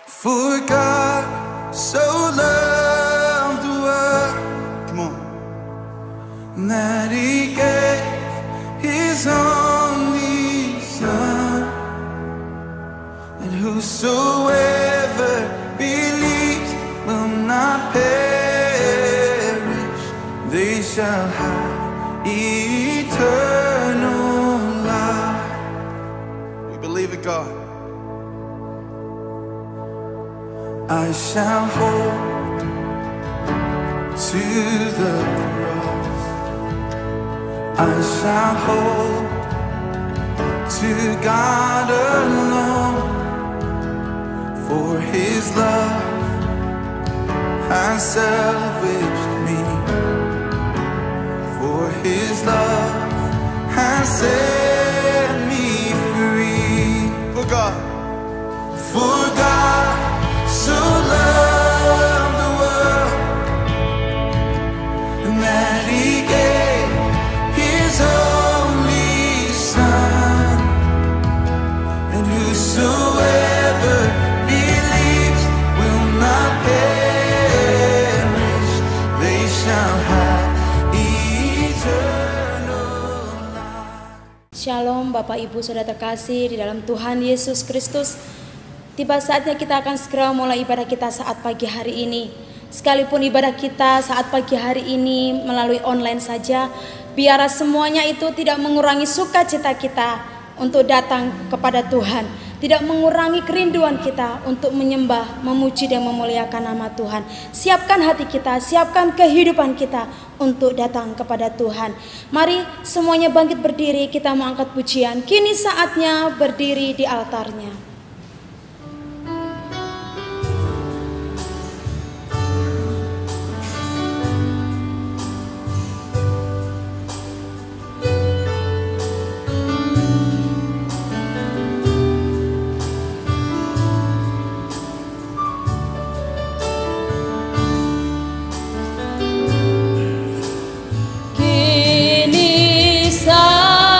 For God so loved the world, come on, that He gave His only Son, and whosoever believes will not perish, they shall have eternal life. We believe it, God. I shall hold to the cross, I shall hold to God alone, for His love has salvaged me, for His love has set me free. For God so loved the world that He gave His only Son, and whosoever believes will not perish, they shall have eternal life. Shalom Bapak Ibu Saudara terkasih di dalam Tuhan Yesus Kristus. Tiba saatnya kita akan segera mulai ibadah kita saat pagi hari ini. Sekalipun ibadah kita saat pagi hari ini melalui online saja, biar semuanya itu tidak mengurangi sukacita kita untuk datang kepada Tuhan, tidak mengurangi kerinduan kita untuk menyembah, memuji dan memuliakan nama Tuhan. Siapkan hati kita, siapkan kehidupan kita untuk datang kepada Tuhan. Mari semuanya bangkit berdiri, kita mau angkat pujian. Kini saatnya berdiri di altarnya. Kini saatnya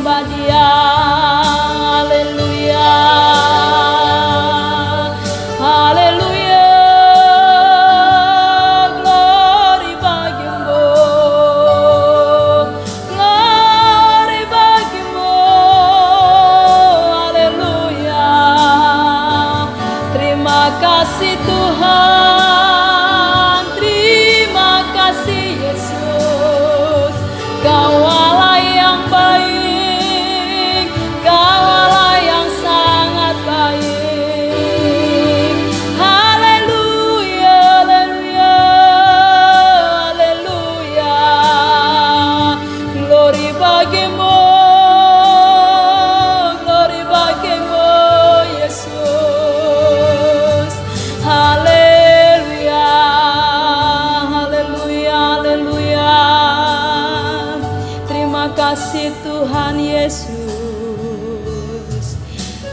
hamba Dia. Haleluya, haleluya, glory bagimu, glory bagimu. Haleluya, terima kasih Tuhan, terima kasih Yesus. Kau Allah yang baik, Kau Allah yang sangat baik. Haleluya, haleluya, haleluya, glory bagimu, glory bagimu Yesus. Haleluya, haleluya, haleluya. Terima kasih Tuhan Yesus.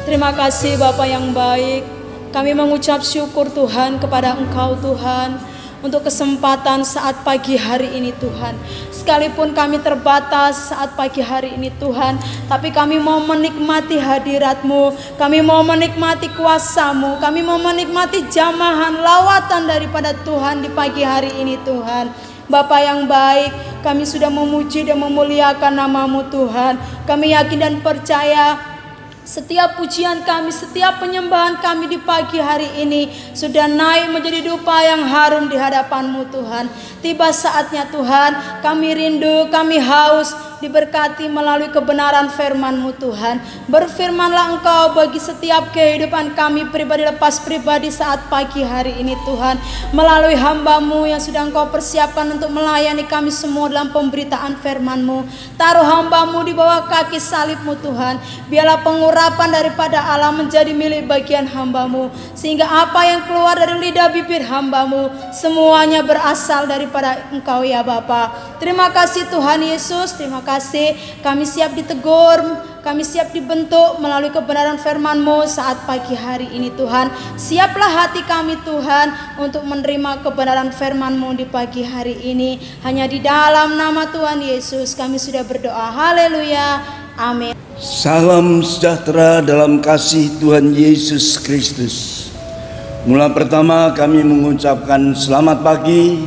Terima kasih Bapa yang baik. Kami mengucap syukur Tuhan kepada Engkau Tuhan, untuk kesempatan saat pagi hari ini Tuhan. Sekalipun kami terbatas saat pagi hari ini Tuhan, tapi kami mau menikmati hadirat-Mu, kami mau menikmati kuasa-Mu, kami mau menikmati jamahan lawatan daripada Tuhan di pagi hari ini Tuhan. Bapa yang baik, kami sudah memuji dan memuliakan nama-Mu Tuhan. Kami yakin dan percaya setiap pujian kami, setiap penyembahan kami di pagi hari ini sudah naik menjadi dupa yang harum di hadapan-Mu Tuhan. Tiba saatnya Tuhan, kami rindu, kami haus diberkati melalui kebenaran firman-Mu Tuhan. Berfirmanlah Engkau bagi setiap kehidupan kami pribadi lepas pribadi saat pagi hari ini Tuhan. Melalui hamba-Mu yang sudah Engkau persiapkan untuk melayani kami semua dalam pemberitaan firman-Mu. Taruh hamba-Mu di bawah kaki salib-Mu Tuhan. Biarlah pengurapan daripada Allah menjadi milik bagian hamba-Mu, sehingga apa yang keluar dari lidah bibir hamba-Mu semuanya berasal daripada Engkau ya Bapa. Terima kasih Tuhan Yesus, terima kasih. Kami siap ditegur, kami siap dibentuk melalui kebenaran firman-Mu saat pagi hari ini Tuhan. Siaplah hati kami Tuhan untuk menerima kebenaran firman-Mu di pagi hari ini. Hanya di dalam nama Tuhan Yesus kami sudah berdoa. Haleluya, amin. Salam sejahtera dalam kasih Tuhan Yesus Kristus. Mula pertama kami mengucapkan selamat pagi,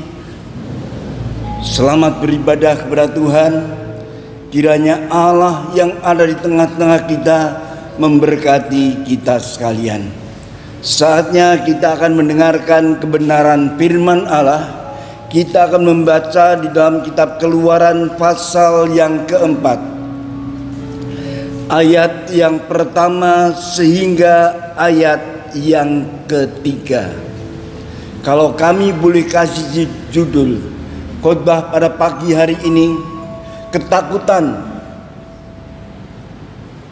selamat beribadah kepada Tuhan. Kiranya Allah yang ada di tengah-tengah kita memberkati kita sekalian. Saatnya kita akan mendengarkan kebenaran firman Allah. Kita akan membaca di dalam kitab Keluaran pasal yang keempat, ayat yang pertama sehingga ayat yang ketiga. Kalau kami boleh kasih judul khotbah pada pagi hari ini, ketakutan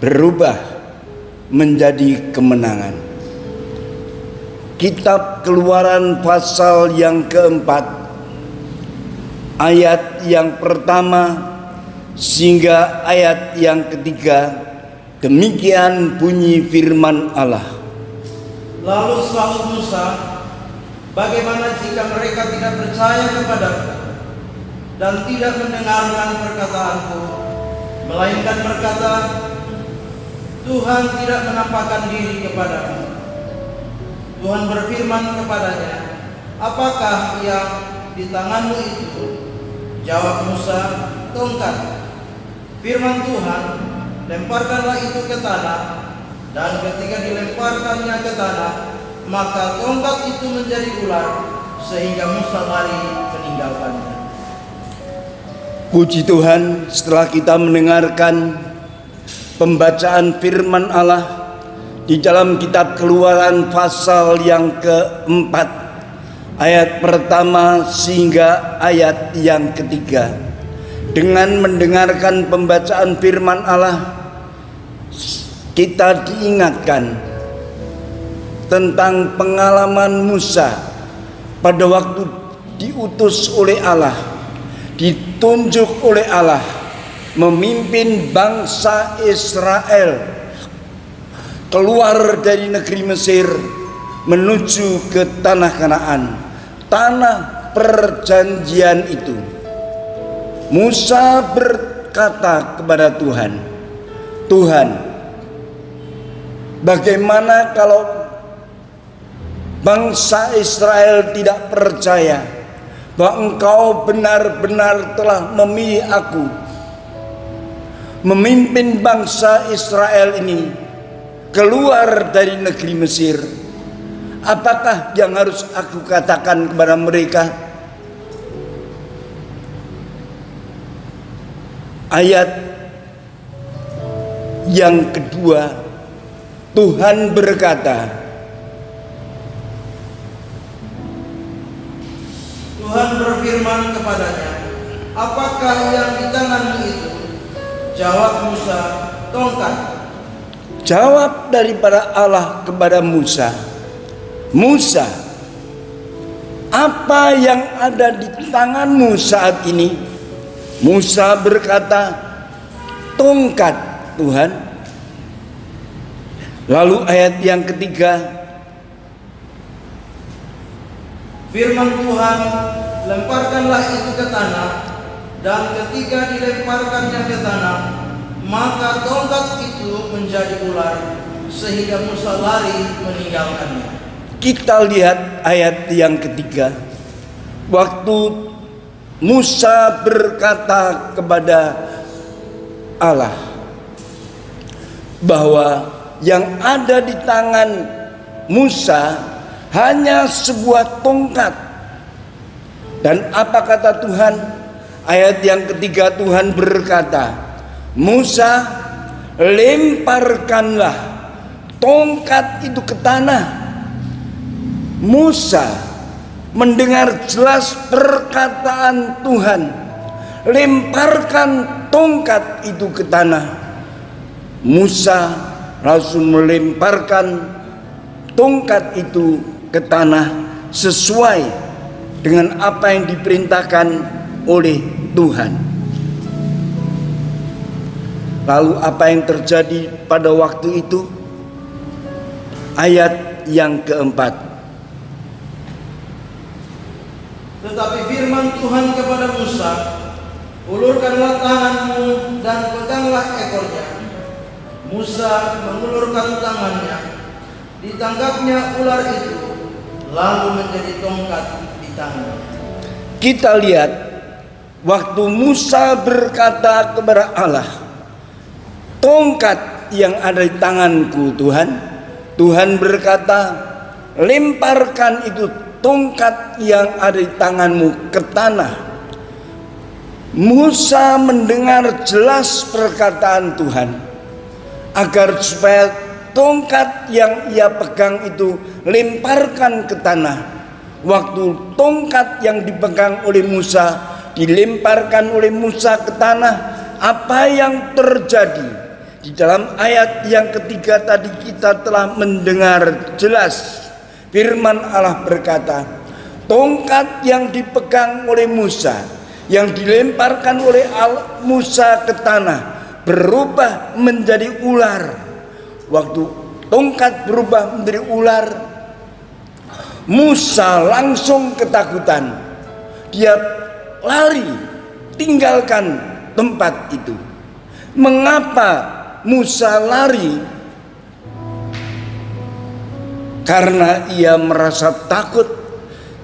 berubah menjadi kemenangan. Kitab Keluaran pasal yang keempat, ayat yang pertama sehingga ayat yang ketiga. Demikian bunyi firman Allah. Lalu sahut Musa, bagaimana jika mereka tidak percaya kepadaku dan tidak mendengarkan perkataanku, melainkan berkata, Tuhan tidak menampakkan diri kepadamu. Tuhan berfirman kepadanya, apakah yang di tanganmu itu? Jawab Musa, tongkat. Firman Tuhan, lemparkanlah itu ke tanah. Dan ketika dilemparkannya ke tanah, maka tongkat itu menjadi ular, sehingga Musa lari meninggalkannya. Puji Tuhan, setelah kita mendengarkan pembacaan firman Allah di dalam kitab Keluaran pasal yang keempat, ayat pertama sehingga ayat yang ketiga. Dengan mendengarkan pembacaan firman Allah, kita diingatkan tentang pengalaman Musa pada waktu diutus oleh Allah, ditunjuk oleh Allah memimpin bangsa Israel keluar dari negeri Mesir menuju ke tanah Kanaan, tanah perjanjian itu. Musa berkata kepada Tuhan, Tuhan, bagaimana kalau bangsa Israel tidak percaya bahwa Engkau benar-benar telah memilih aku memimpin bangsa Israel ini keluar dari negeri Mesir? Apakah yang harus aku katakan kepada mereka? Ayat yang kedua, Tuhan berkata, Tuhan berfirman kepadanya, apakah yang di tanganmu itu? Jawab Musa, tongkat. Jawab daripada Allah kepada Musa, Musa, apa yang ada di tanganmu saat ini? Musa berkata, tongkat, Tuhan. Lalu ayat yang ketiga, firman Tuhan, lemparkanlah itu ke tanah. Dan ketika dilemparkannya ke tanah, maka tongkat itu menjadi ular, sehingga Musa lari meninggalkannya. Kita lihat ayat yang ketiga. Waktu Musa berkata kepada Allah bahwa yang ada di tangan Musa hanya sebuah tongkat. Dan apa kata Tuhan? Ayat yang ketiga, Tuhan berkata, Musa, lemparkanlah tongkat itu ke tanah. Musa mendengar jelas perkataan Tuhan, lemparkan tongkat itu ke tanah. Musa langsung melemparkan tongkat itu ke tanah sesuai dengan apa yang diperintahkan oleh Tuhan. Lalu apa yang terjadi pada waktu itu? Ayat yang keempat. Tetapi firman Tuhan kepada Musa, ulurkanlah tanganmu dan peganglah ekornya. Musa mengulurkan tangannya, ditangkapnya ular itu, lalu menjadi tongkat di tangannya. Kita lihat waktu Musa berkata kepada Allah, tongkat yang ada di tanganku Tuhan. Tuhan berkata, lemparkan itu tongkat yang ada di tanganmu ke tanah. Musa mendengar jelas perkataan Tuhan agar supaya tongkat yang ia pegang itu lemparkan ke tanah. Waktu tongkat yang dipegang oleh Musa dilemparkan oleh Musa ke tanah, apa yang terjadi? Di dalam ayat yang ketiga tadi kita telah mendengar jelas firman Allah berkata, tongkat yang dipegang oleh Musa, yang dilemparkan oleh Musa ke tanah, berubah menjadi ular. Waktu tongkat berubah menjadi ular, Musa langsung ketakutan. Dia lari, tinggalkan tempat itu. Mengapa Musa lari? Karena ia merasa takut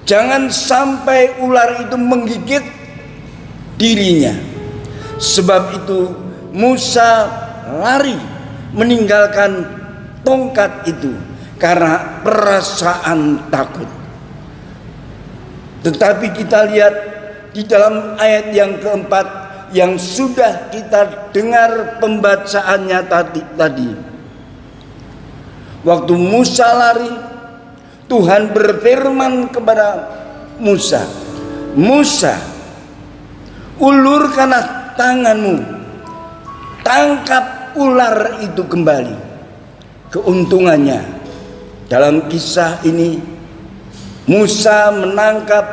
jangan sampai ular itu menggigit dirinya. Sebab itu Musa lari meninggalkan tongkat itu karena perasaan takut. Tetapi kita lihat di dalam ayat yang keempat yang sudah kita dengar pembacaannya tadi. Waktu Musa lari, Tuhan berfirman kepada Musa, Musa, ulurkanlah tanganmu, tangkap ular itu kembali. Keuntungannya dalam kisah ini, Musa menangkap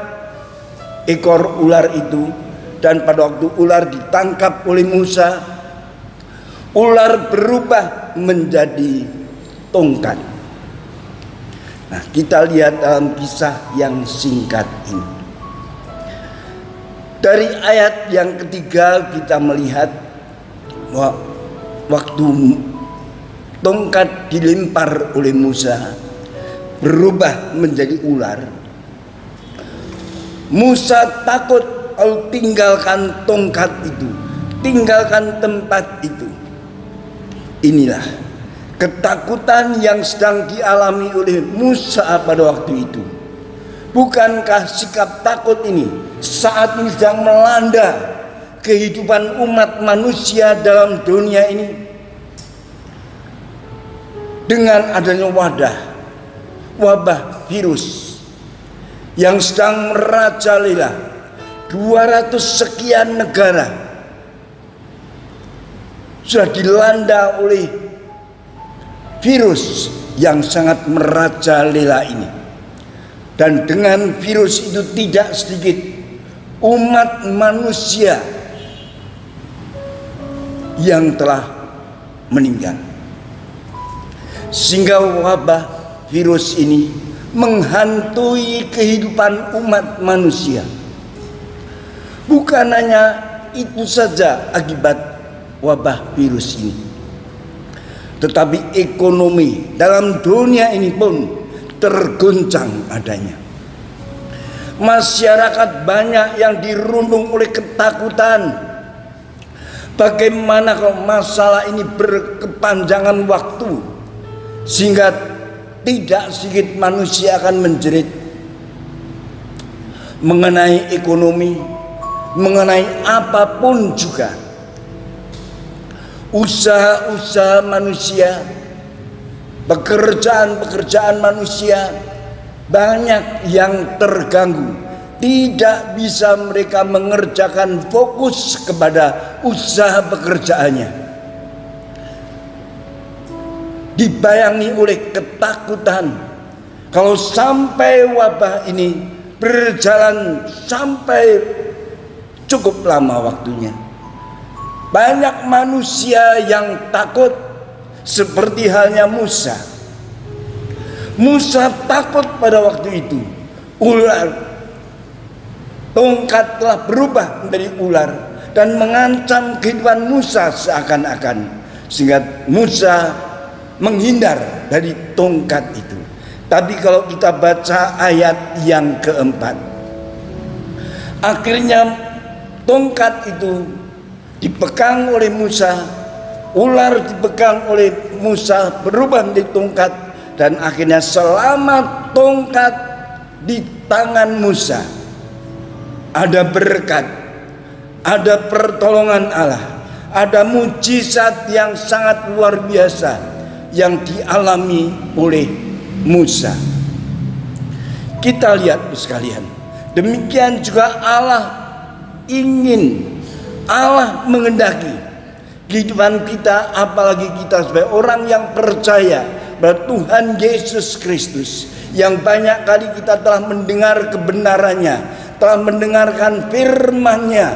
ekor ular itu, dan pada waktu ular ditangkap oleh Musa, ular berubah menjadi tongkat. Nah, kita lihat dalam kisah yang singkat ini. Dari ayat yang ketiga kita melihat bahwa waktu tongkat dilempar oleh Musa berubah menjadi ular, Musa takut lalu tinggalkan tongkat itu, tinggalkan tempat itu. Inilah ketakutan yang sedang dialami oleh Musa pada waktu itu. Bukankah sikap takut ini saat ini sedang melanda kehidupan umat manusia dalam dunia ini? Dengan adanya wabah virus yang sedang merajalela 200 sekian negara sudah dilanda oleh virus yang sangat merajalela ini. Dan dengan virus itu tidak sedikit umat manusia yang telah meninggal, sehingga wabah virus ini menghantui kehidupan umat manusia. Bukan hanya itu saja akibat wabah virus ini, tetapi ekonomi dalam dunia ini pun terguncang adanya. Masyarakat banyak yang dirundung oleh ketakutan. Bagaimana kalau masalah ini berkepanjangan waktu sehingga tidak sedikit manusia akan menjerit mengenai ekonomi, mengenai apapun juga. Usaha-usaha manusia, pekerjaan-pekerjaan manusia banyak yang terganggu. Tidak bisa mereka mengerjakan fokus kepada usaha pekerjaannya. Dibayangi oleh ketakutan kalau sampai wabah ini berjalan sampai cukup lama waktunya. Banyak manusia yang takut, seperti halnya Musa. Musa takut pada waktu itu. Tongkat telah berubah menjadi ular dan mengancam kehidupan Musa seakan-akan, sehingga Musa menghindar dari tongkat itu. Tapi kalau kita baca ayat yang keempat, akhirnya tongkat itu dipegang oleh Musa, ular dipegang oleh Musa berubah menjadi tongkat, dan akhirnya selama tongkat di tangan Musa ada berkat, ada pertolongan Allah, ada mujizat yang sangat luar biasa yang dialami oleh Musa. Kita lihat sekalian, demikian juga Allah mengendaki kehidupan kita, apalagi kita sebagai orang yang percaya pada Tuhan Yesus Kristus, yang banyak kali kita telah mendengar kebenarannya, telah mendengarkan firman-Nya.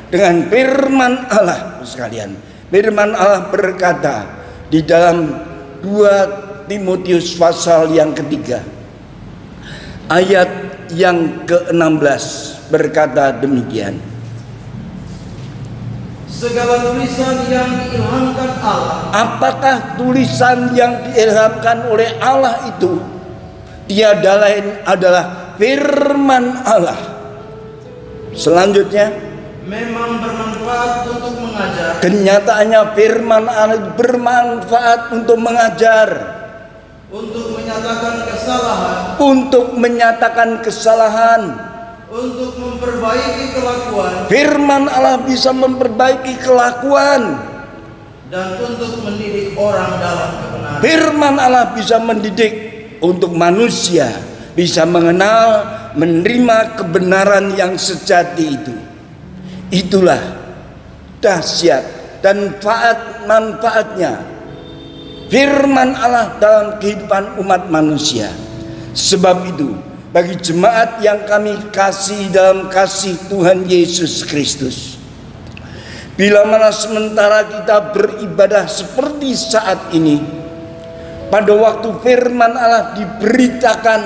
Dengan firman Allah sekalian, firman Allah berkata di dalam 2 Timotius pasal yang ketiga ayat yang ke-16 berkata demikian. Segala tulisan yang diilhamkan Allah. Apakah tulisan yang diilhamkan oleh Allah itu tiada lain adalah firman Allah. Selanjutnya, memang bermanfaat untuk mengajar. Kenyataannya firman Allah bermanfaat untuk mengajar, untuk menyatakan kesalahan, untuk menyatakan kesalahan, untuk memperbaiki kelakuan. Firman Allah bisa memperbaiki kelakuan, dan untuk mendidik orang dalam kebenaran. Firman Allah bisa mendidik untuk manusia bisa mengenal, menerima kebenaran yang sejati itu. Itulah dahsyat dan manfaatnya firman Allah dalam kehidupan umat manusia. Sebab itu, bagi jemaat yang kami kasih dalam kasih Tuhan Yesus Kristus, bila mana sementara kita beribadah seperti saat ini, pada waktu firman Allah diberitakan,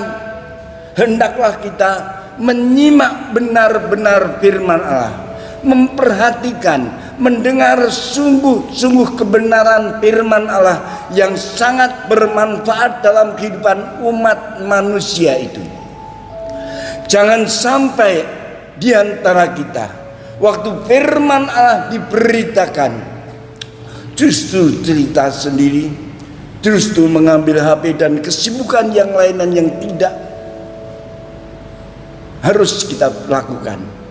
hendaklah kita menyimak benar-benar firman Allah, memperhatikan, mendengar sungguh-sungguh kebenaran firman Allah yang sangat bermanfaat dalam kehidupan umat manusia itu. Jangan sampai di antara kita waktu firman Allah diberitakan justru cerita sendiri, justru mengambil HP dan kesibukan yang lain yang tidak harus kita lakukan.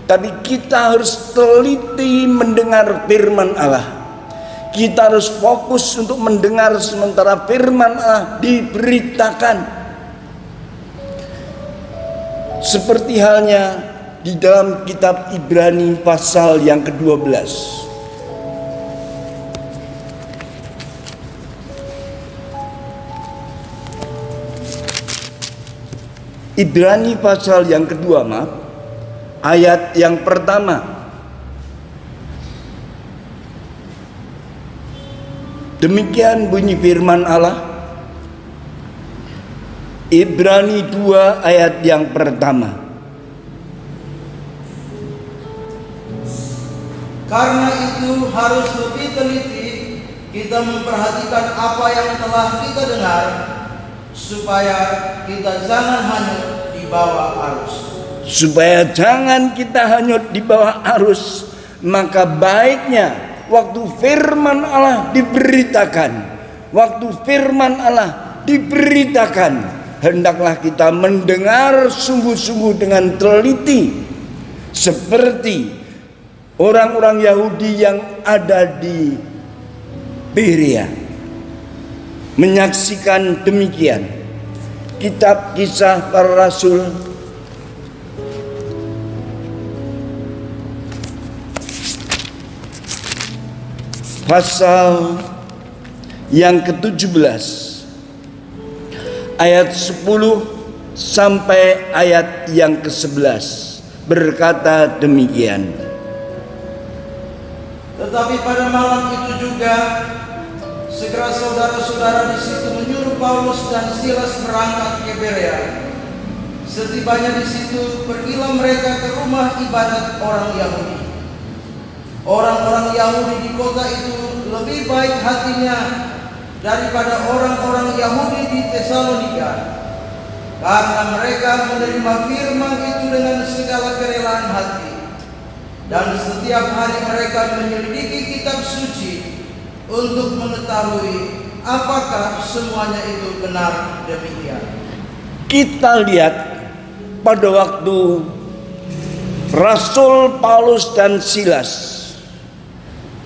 Tapi kita harus teliti mendengar firman Allah. Kita harus fokus untuk mendengar sementara firman Allah diberitakan. Seperti halnya di dalam kitab Ibrani pasal yang ke-12. Ibrani pasal yang kedua, ayat yang pertama. Demikian bunyi firman Allah. Ibrani 2 ayat yang pertama. Karena itu harus lebih teliti kita memperhatikan apa yang telah kita dengar, supaya kita jangan hanyut di bawah arus. Supaya jangan kita hanyut di bawah arus, maka baiknya waktu firman Allah diberitakan, hendaklah kita mendengar sungguh-sungguh dengan teliti, seperti orang-orang Yahudi yang ada di Berea menyaksikan demikian. Kitab Kisah Para Rasul pasal yang ke-17 ayat 10 sampai ayat yang ke-11 berkata demikian. Tetapi pada malam itu juga segera saudara-saudara di situ menyuruh Paulus dan Silas berangkat ke Berea. Setibanya di situ, pergilah mereka ke rumah ibadat orang Yahudi. Orang-orang Yahudi di kota itu lebih baik hatinya daripada orang-orang Yahudi di Tesalonika, karena mereka menerima firman itu dengan segala kerelaan hati. Dan setiap hari mereka menyelidiki kitab suci untuk mengetahui apakah semuanya itu benar demikian. Kita lihat pada waktu Rasul Paulus dan Silas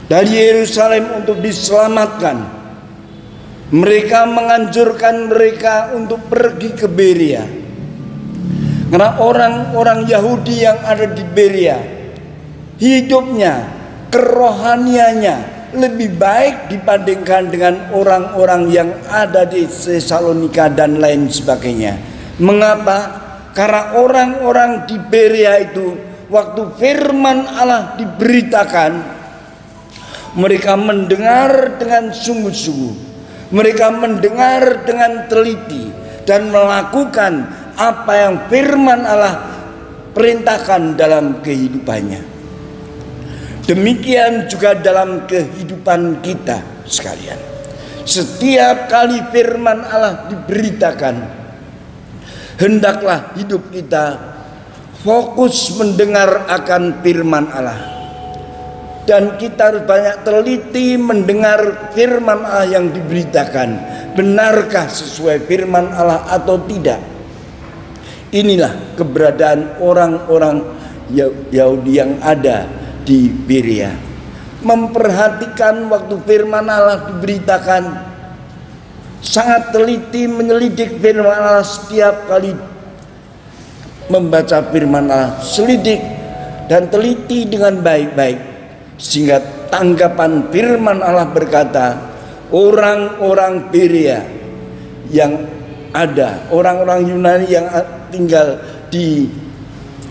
dari Yerusalem untuk diselamatkan, mereka menganjurkan mereka untuk pergi ke Berea. Karena orang-orang Yahudi yang ada di Berea, hidupnya, kerohaniannya lebih baik dibandingkan dengan orang-orang yang ada di Tesalonika dan lain sebagainya. Mengapa? Karena orang-orang di Berea itu waktu firman Allah diberitakan, mereka mendengar dengan sungguh-sungguh, mereka mendengar dengan teliti dan melakukan apa yang firman Allah perintahkan dalam kehidupannya. Demikian juga dalam kehidupan kita sekalian. Setiap kali firman Allah diberitakan, hendaklah hidup kita fokus mendengar akan firman Allah. Dan kita harus banyak teliti mendengar firman Allah yang diberitakan. Benarkah sesuai firman Allah atau tidak? Inilah keberadaan orang-orang Yahudi yang ada di Berea. Memperhatikan waktu firman Allah diberitakan, sangat teliti menyelidik firman Allah. Setiap kali membaca firman Allah, selidik dan teliti dengan baik-baik, sehingga tanggapan firman Allah berkata, orang-orang Berea yang ada, orang-orang Yunani yang tinggal di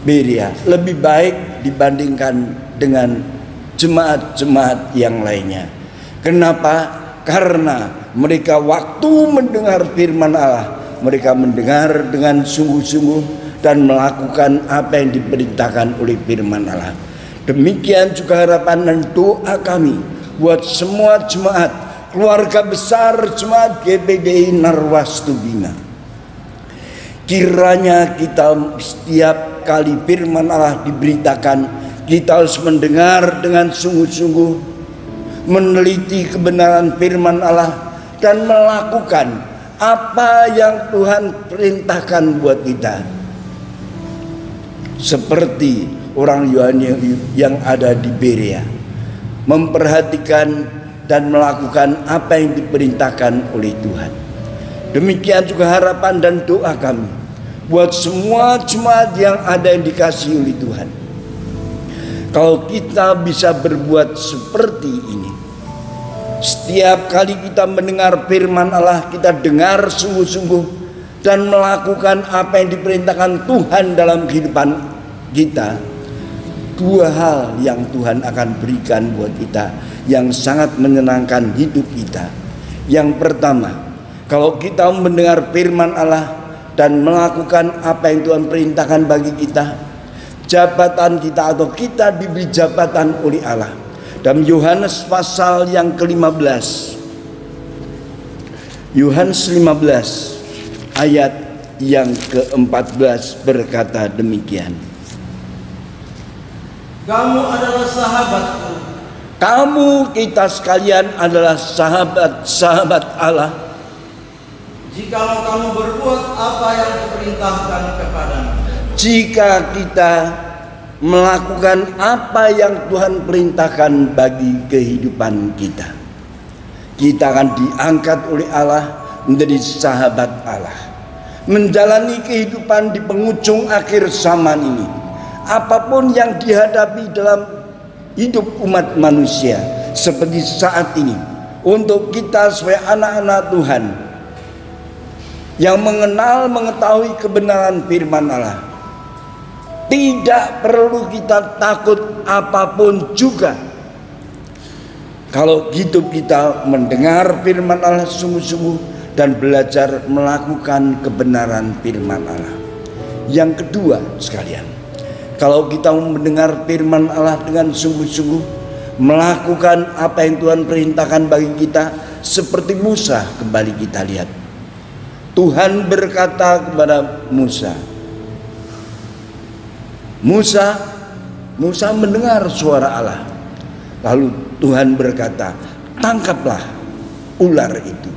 Berea lebih baik dibandingkan dengan jemaat-jemaat yang lainnya. Kenapa? Karena mereka waktu mendengar firman Allah, mereka mendengar dengan sungguh-sungguh dan melakukan apa yang diperintahkan oleh firman Allah. Demikian juga harapan dan doa kami buat semua jemaat, keluarga besar jemaat GPDI Narwastubina. Kiranya kita setiap kali firman Allah diberitakan, kita harus mendengar dengan sungguh-sungguh, meneliti kebenaran firman Allah, dan melakukan apa yang Tuhan perintahkan buat kita. Seperti orang Yunani yang ada di Berea, memperhatikan dan melakukan apa yang diperintahkan oleh Tuhan. Demikian juga harapan dan doa kami buat semua jemaat yang ada yang dikasihi oleh Tuhan. Kalau kita bisa berbuat seperti ini, setiap kali kita mendengar firman Allah, kita dengar sungguh-sungguh dan melakukan apa yang diperintahkan Tuhan dalam kehidupan kita, dua hal yang Tuhan akan berikan buat kita yang sangat menyenangkan hidup kita. Yang pertama, kalau kita mendengar firman Allah dan melakukan apa yang Tuhan perintahkan bagi kita, jabatan kita atau kita diberi jabatan oleh Allah. Dalam Yohanes pasal yang ke-15, Yohanes 15 ayat yang ke-14 berkata demikian. Kamu adalah sahabatku. Kamu, kita sekalian adalah sahabat-sahabat Allah, jikalau kamu berbuat apa yang kuperintahkan kepadamu. jika kita melakukan apa yang Tuhan perintahkan bagi kehidupan kita. Kita akan diangkat oleh Allah menjadi sahabat Allah, menjalani kehidupan di penghujung akhir zaman ini. Apapun yang dihadapi dalam hidup umat manusia seperti saat ini, untuk kita sebagai anak-anak Tuhan yang mengetahui kebenaran firman Allah, tidak perlu kita takut apapun juga. Kalau hidup kita mendengar firman Allah sungguh-sungguh dan belajar melakukan kebenaran firman Allah. Yang kedua sekalian, kalau kita mendengar firman Allah dengan sungguh-sungguh, melakukan apa yang Tuhan perintahkan bagi kita, seperti Musa, kembali kita lihat. Tuhan berkata kepada Musa, Musa mendengar suara Allah. Lalu Tuhan berkata, tangkaplah ular itu.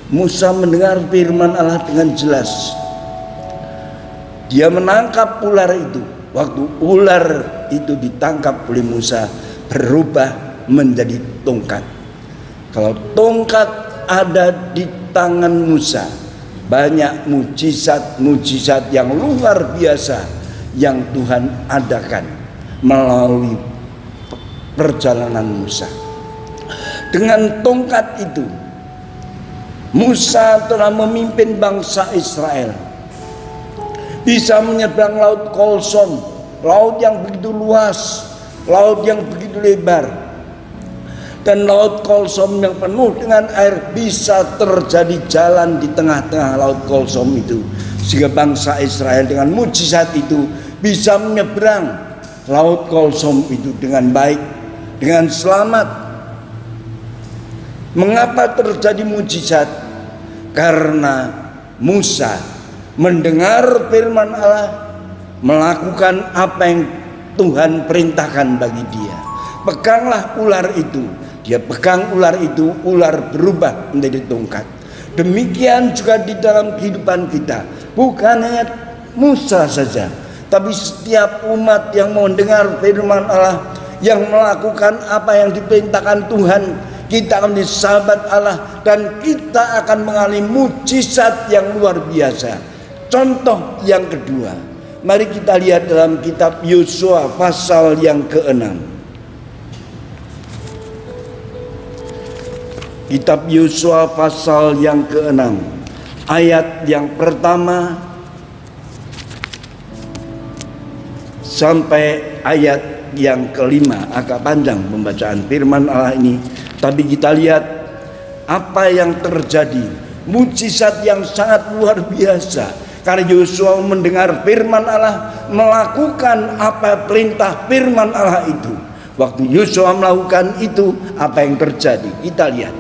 Musa mendengar firman Allah dengan jelas. Dia menangkap ular itu. Waktu ular itu ditangkap oleh Musa, berubah menjadi tongkat. Kalau tongkat ada di tangan Musa, banyak mujizat-mujizat yang luar biasa yang Tuhan adakan melalui perjalanan Musa. Dengan tongkat itu, Musa telah memimpin bangsa Israel, bisa menyeberang laut Kolsom, laut yang begitu luas, laut yang begitu lebar, dan laut Kolsom yang penuh dengan air bisa terjadi jalan di tengah-tengah laut Kolsom itu, sehingga bangsa Israel dengan mujizat itu bisa menyeberang laut Kolsom itu dengan baik, dengan selamat. Mengapa terjadi mujizat? Karena Musa mendengar firman Allah, melakukan apa yang Tuhan perintahkan bagi dia. Peganglah ular itu. Dia pegang ular itu, ular berubah menjadi tongkat. Demikian juga di dalam kehidupan kita. Bukan hanya Musa saja, tapi setiap umat yang mendengar firman Allah, yang melakukan apa yang diperintahkan Tuhan, kita akan menjadi sahabat Allah dan kita akan mengalami mujizat yang luar biasa. Contoh yang kedua, mari kita lihat dalam kitab Yosua pasal yang ke-6. Kitab Yosua pasal yang ke-6, ayat yang pertama sampai ayat yang ke-5. Agak panjang pembacaan firman Allah ini, tapi kita lihat apa yang terjadi. Mujizat yang sangat luar biasa Karena Yosua mendengar firman Allah, melakukan apa perintah firman Allah itu. Waktu Yosua melakukan itu, apa yang terjadi? Kita lihat.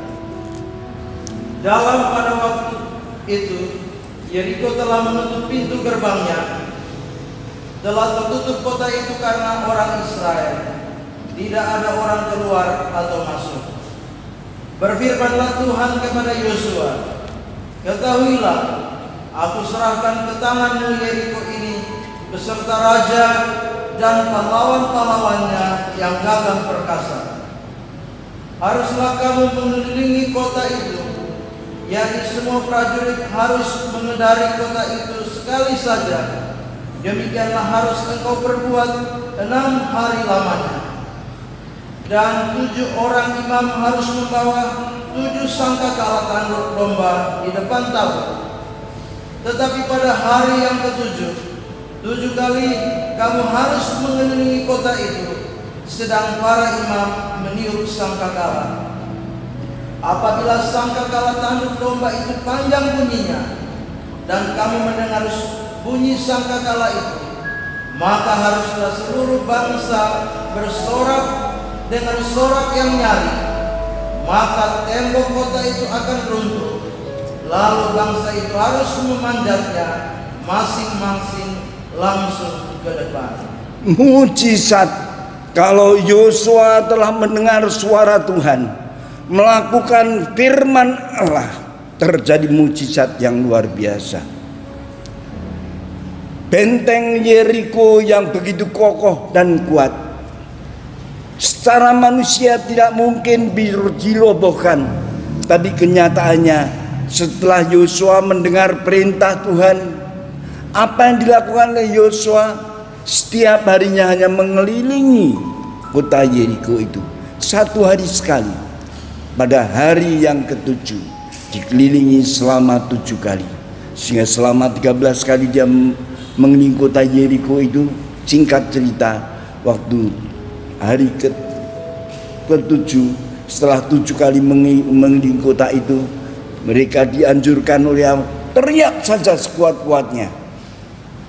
Dalam pada waktu itu, Yeriko telah menutup pintu gerbangnya. Telah tertutup kota itu karena orang Israel. Tidak ada orang keluar atau masuk. Berfirmanlah Tuhan kepada Yosua, ketahuilah, aku serahkan ke tanganmu Yeriko ini beserta raja dan pahlawan-pahlawannya yang gagah perkasa. Haruslah kamu mengelilingi kota itu, yakni semua prajurit harus mengedari kota itu sekali saja. Demikianlah harus engkau perbuat 6 hari lamanya. Dan 7 orang imam harus membawa 7 sangkakala tanduk domba di depan tabut. Tetapi pada hari yang ke-7, 7 kali kamu harus mengelilingi kota itu, sedang para imam meniup sangkakala. Apabila sangkakala tanduk domba itu panjang bunyinya, dan kamu mendengar bunyi sangkakala itu, maka haruslah seluruh bangsa bersorak dengan sorak yang nyaring. Maka tembok kota itu akan runtuh. Lalu bangsa itu harus memanjatnya masing-masing langsung ke depan. Mujizat. Kalau Yosua telah mendengar suara Tuhan, melakukan firman Allah, terjadi mujizat yang luar biasa. Benteng Yeriko yang begitu kokoh dan kuat, secara manusia tidak mungkin dirobohkan. Tapi kenyataannya, setelah Yosua mendengar perintah Tuhan, apa yang dilakukan oleh Yosua? Setiap harinya hanya mengelilingi kota Yeriko itu 1 hari sekali. Pada hari yang ke-7 dikelilingi selama 7 kali, sehingga selama 13 kali dia mengelilingi kota Yeriko itu. Singkat cerita, waktu hari ke-7, setelah 7 kali mengelilingi kota itu, mereka dianjurkan oleh Allah, teriak saja sekuat-kuatnya.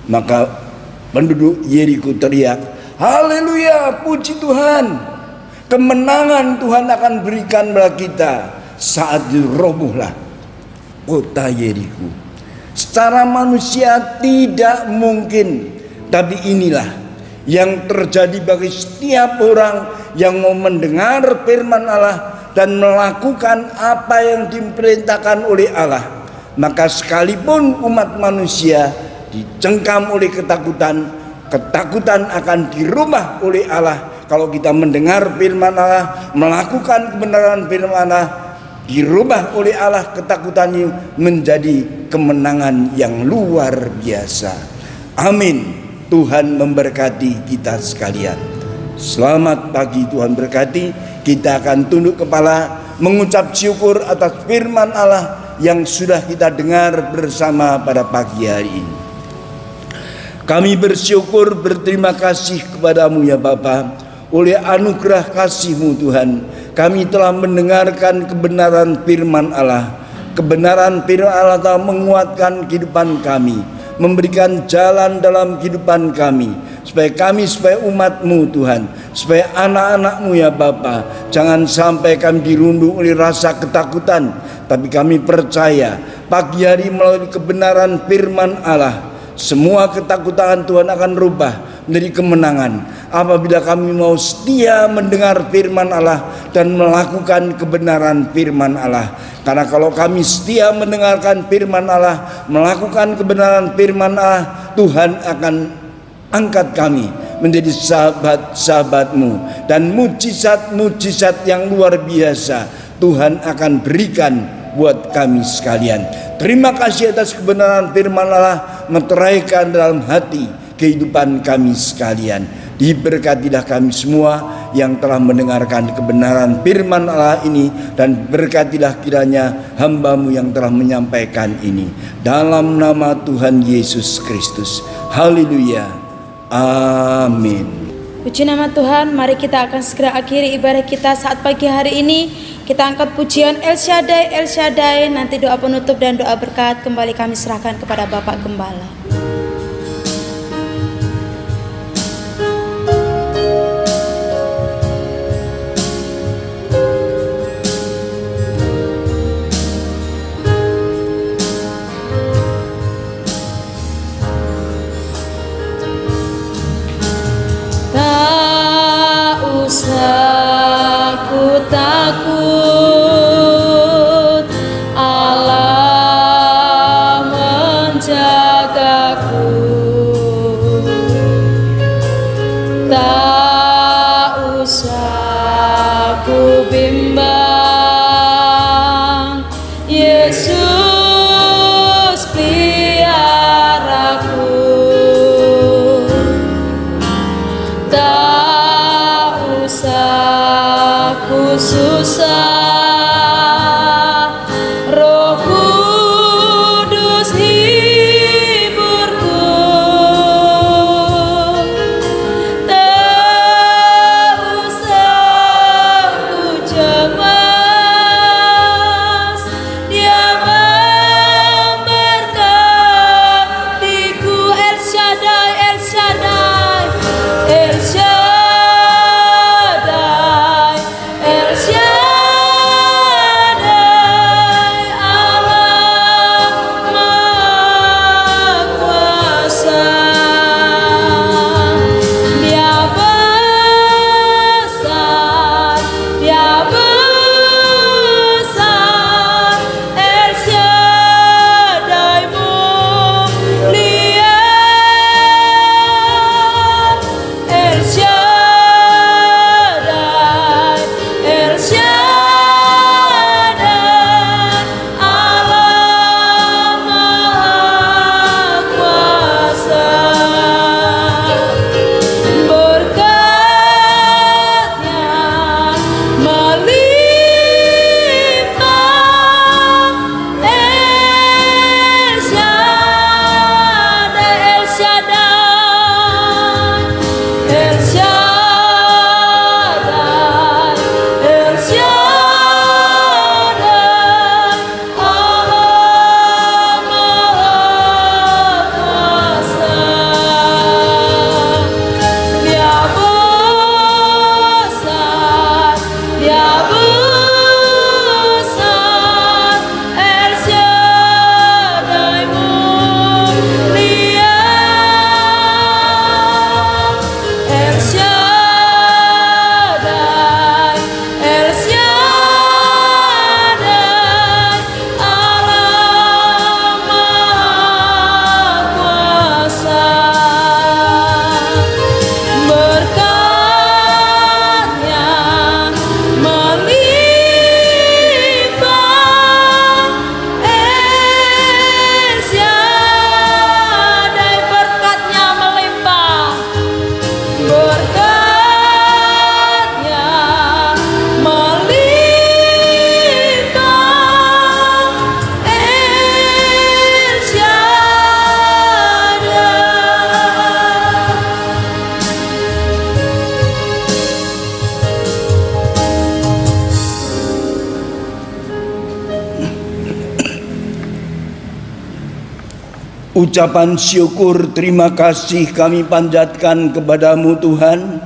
Maka penduduk Yeriko teriak, haleluya, puji Tuhan, kemenangan Tuhan akan berikan kepada kita. Saat dirobohlah kota Yeriko. Secara manusia tidak mungkin, tapi inilah yang terjadi bagi setiap orang yang mau mendengar firman Allah dan melakukan apa yang diperintahkan oleh Allah. Maka sekalipun umat manusia dicengkam oleh ketakutan, ketakutan akan dirubah oleh Allah. Kalau kita mendengar firman Allah, melakukan kebenaran firman Allah, dirubah oleh Allah ketakutannya menjadi kemenangan yang luar biasa. Amin. Tuhan memberkati kita sekalian. Selamat pagi, Tuhan berkati. Kita akan tunduk kepala mengucap syukur atas firman Allah yang sudah kita dengar bersama pada pagi hari ini. Kami bersyukur, berterima kasih kepadamu ya Bapa. Oleh anugerah kasih-Mu Tuhan, kami telah mendengarkan kebenaran firman Allah. Kebenaran firman Allah telah menguatkan kehidupan kami, memberikan jalan dalam kehidupan kami, supaya kami sebagai umat-Mu Tuhan, supaya anak-anak-Mu ya Bapa, jangan sampai kami dirundung oleh rasa ketakutan, tapi kami percaya pagi hari melalui kebenaran firman Allah, semua ketakutan Tuhan akan rubah menjadi kemenangan apabila kami mau setia mendengar firman Allah dan melakukan kebenaran firman Allah. Karena kalau kami setia mendengarkan firman Allah, melakukan kebenaran firman Allah, Tuhan akan angkat kami menjadi sahabat-sahabat-Mu, dan mujizat-mujizat yang luar biasa Tuhan akan berikan buat kami sekalian. Terima kasih atas kebenaran firman Allah meteraikan dalam hati kehidupan kami sekalian. Diberkatilah kami semua yang telah mendengarkan kebenaran firman Allah ini, dan berkatilah kiranya hamba-Mu yang telah menyampaikan ini. Dalam nama Tuhan Yesus Kristus. Haleluya. Amin. Puji nama Tuhan. Mari kita akan segera akhiri ibadah kita saat pagi hari ini. Kita angkat pujian El Shaddai, El Shaddai. Nanti doa penutup dan doa berkat kembali kami serahkan kepada Bapak Gembala. Tak usah ku takut, Allah menjagaku. Tak usah ku bimbang, Yesus peliharaku. Tak usah ku susah, Roh Kudus hiburku. Tak usah ku cemas, Dia memberkatiku. El Shaddai, El Shaddai, El Shaddai, El Shaddai, Allah Maha Kuasa. Dia besar, Dia besar, El Shaddai mulia. El Shaddai, El Shaddai, Allah Maha Kuasa. Berkat-Nya melimpah. El Shaddai, El Shaddai, El Shaddai, El Shaddai, Allah Maha Kuasa. Dia besar, Dia besar, El Shaddai mulia. El Shaddai, El Shaddai, Allah Maha Kuasa. Berkat-Nya melimpah. El Shaddai, berkat-Nya melimpah. Berkat-Nya melimpah. El Ucapan syukur terima kasih kami panjatkan kepadamu Tuhan,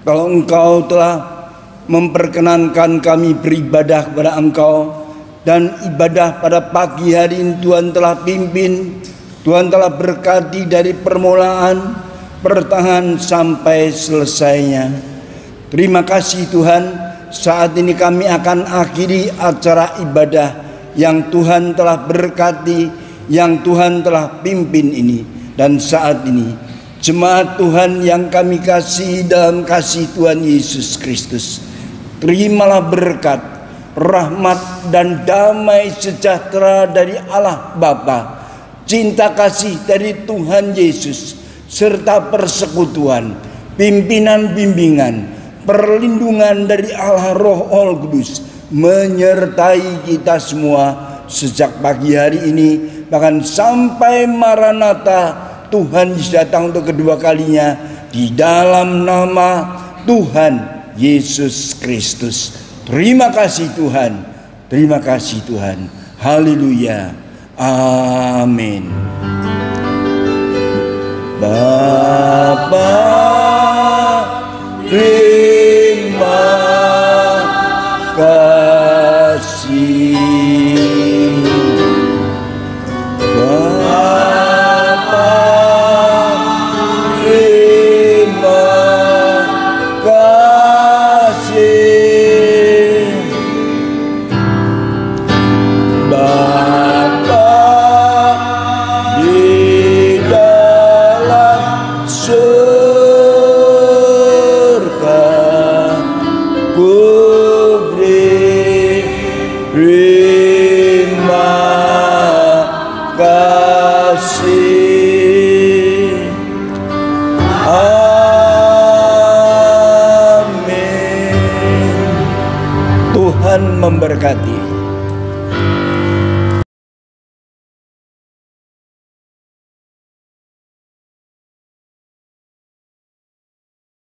kalau Engkau telah memperkenankan kami beribadah kepada Engkau, dan ibadah pada pagi hari ini Tuhan telah pimpin, Tuhan telah berkati dari permulaan, pertengahan sampai selesainya. Terima kasih Tuhan, saat ini kami akan akhiri acara ibadah yang Tuhan telah berkati, yang Tuhan telah pimpin ini. Dan saat ini jemaat Tuhan yang kami kasih dalam kasih Tuhan Yesus Kristus, terimalah berkat, rahmat dan damai sejahtera dari Allah Bapa, cinta kasih dari Tuhan Yesus, serta persekutuan, pimpinan bimbingan, perlindungan dari Allah Roh Kudus menyertai kita semua sejak pagi hari ini, bahkan sampai Maranatha, Tuhan Yesus datang untuk kedua kalinya, di dalam nama Tuhan Yesus Kristus. Terima kasih Tuhan. Terima kasih Tuhan. Haleluya. Amin. Bapa, terima kasih. Bapa, terima kasih. Bapa di dalam surga, ku beri terima kasih. Amin. Tuhan memberkati.